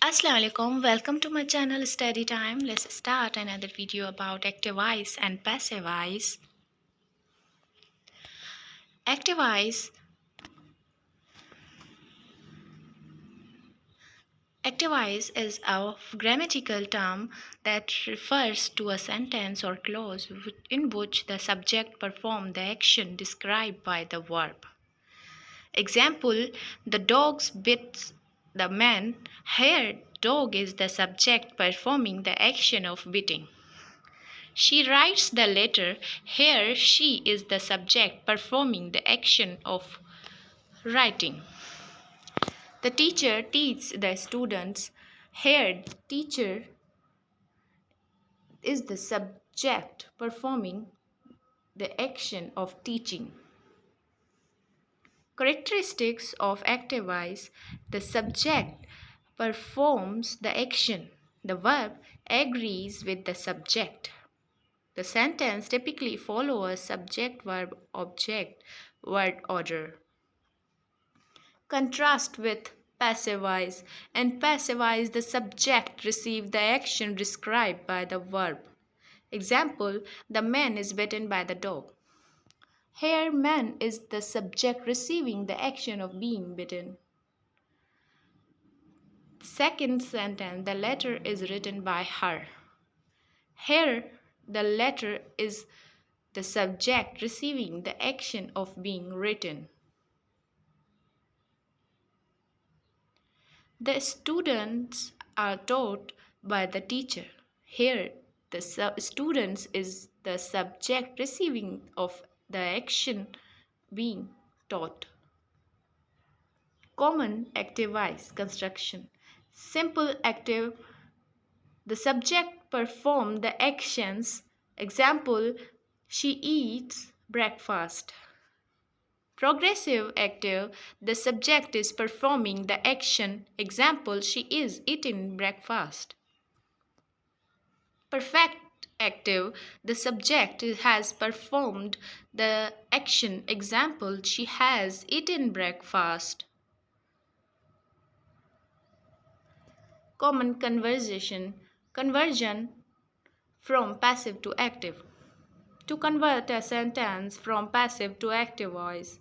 Assalamu alaikum. Welcome to my channel Study Time. Let's start another video about active voice and passive voice. Active voice. Active voice is a grammatical term that refers to a sentence or clause in which the subject performs the action described by the verb. Example: the dogs bit the man. Here, dog is the subject performing the action of biting. She writes the letter. Here, she is the subject performing the action of writing. The teacher teaches the students. Here, teacher is the subject performing the action of teaching. Characteristics of active voice: the subject performs the action, the verb agrees with the subject. The sentence typically follows a subject verb object word order. Contrast with passive voice. In passive voice, the subject receives the action described by the verb. Example: the man is bitten by the dog. Here, man is the subject receiving the action of being bitten. Second sentence: the letter is written by her. Here, the letter is the subject receiving the action of being written. The students are taught by the teacher. Here, the students is the subject receiving of the action being taught. Common active voice construction. Simple active: the subject perform the actions. Example: she eats breakfast. Progressive active: the subject is performing the action. Example: she is eating breakfast. Perfect active: the subject has performed the action. Example: she has eaten breakfast. Common conversion from passive to active. To convert a sentence from passive to active voice: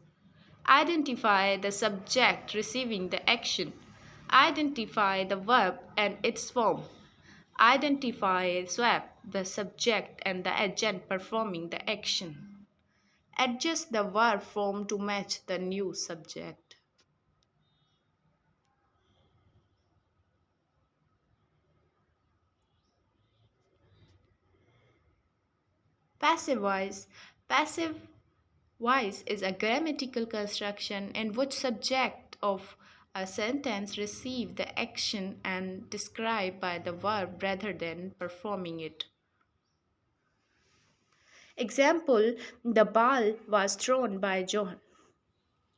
identify the subject receiving the action. Identify the verb and its form. Identify swap the subject and the agent performing the action. Adjust the verb form to match the new subject. Passive voice. Passive voice is a grammatical construction in which subject of a sentence receive the action and described by the verb rather than performing it. Example: the ball was thrown by John.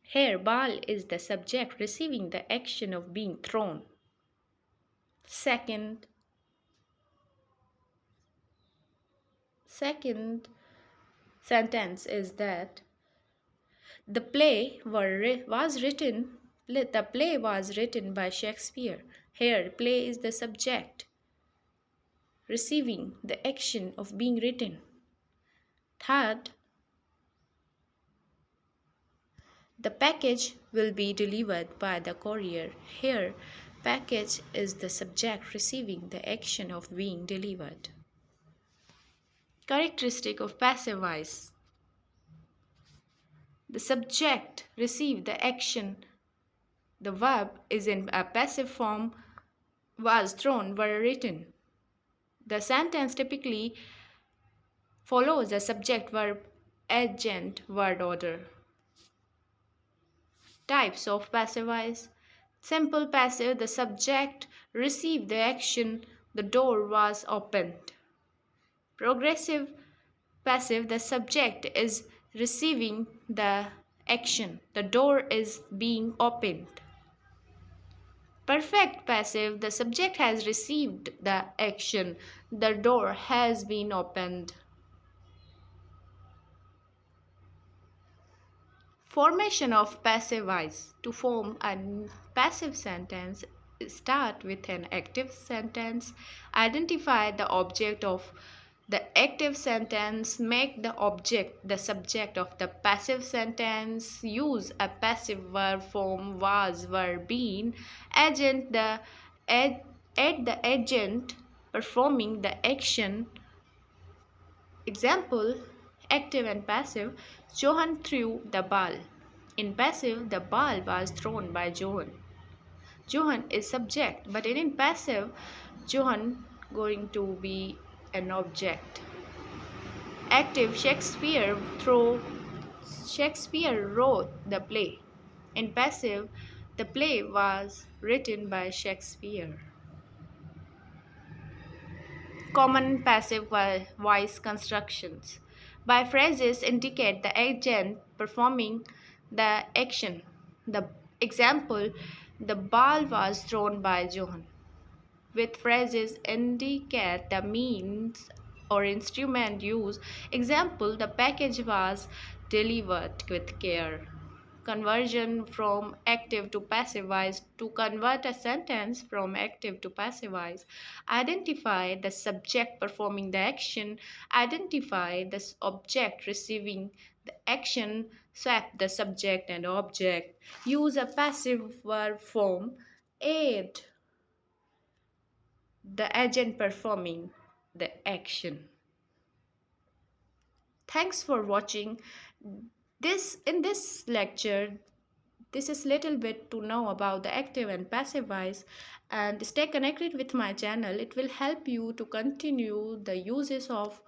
Here, ball is the subject receiving the action of being thrown. Second sentence is that the play was written by Shakespeare. Here, play is the subject receiving the action of being written. Third, the package will be delivered by the courier. Here, package is the subject receiving the action of being delivered. Characteristic of passive voice: the subject receive the action. The verb is in a passive form. Was thrown were written. The sentence typically follows a subject verb agent word order. Types of passive voice: simple passive: the subject received the action, the door was opened. Progressive passive: the subject is receiving the action, the door is being opened. Perfect passive: the subject has received the action, the door has been opened. Formation of passive voice. To form a passive sentence start with an active sentence. Identify the object of the active sentence. Make the object the subject of the passive sentence. Use a passive verb form was, were, been. Agent the add, add the agent performing the action. Example, active and passive. Johan threw the ball. In passive, the ball was thrown by Johan. Johan is subject, but in passive, Johan going to be an object. Active, Shakespeare wrote the play. In passive, the play was written by Shakespeare. Common passive voice constructions. By phrases indicate the agent performing the action. The example, the ball was thrown by Johan. With phrases indicate the means or instrument used. Example, the package was delivered with care. Conversion from active to passive voice. To convert a sentence from active to passive voice, identify the subject performing the action, identify the object receiving the action, swap the subject and object, use a passive verb form, aid the agent performing the action. Thanks for watching this. In this lecture, this is little bit to know about the active and passive voice, and stay connected with my channel. It will help you to continue the uses of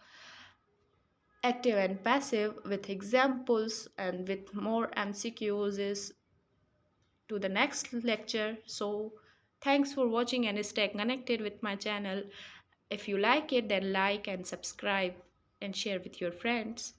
active and passive with examples and with more MCQs to the next lecture. So thanks for watching and stay connected with my channel. If you like it, then like and subscribe and share with your friends.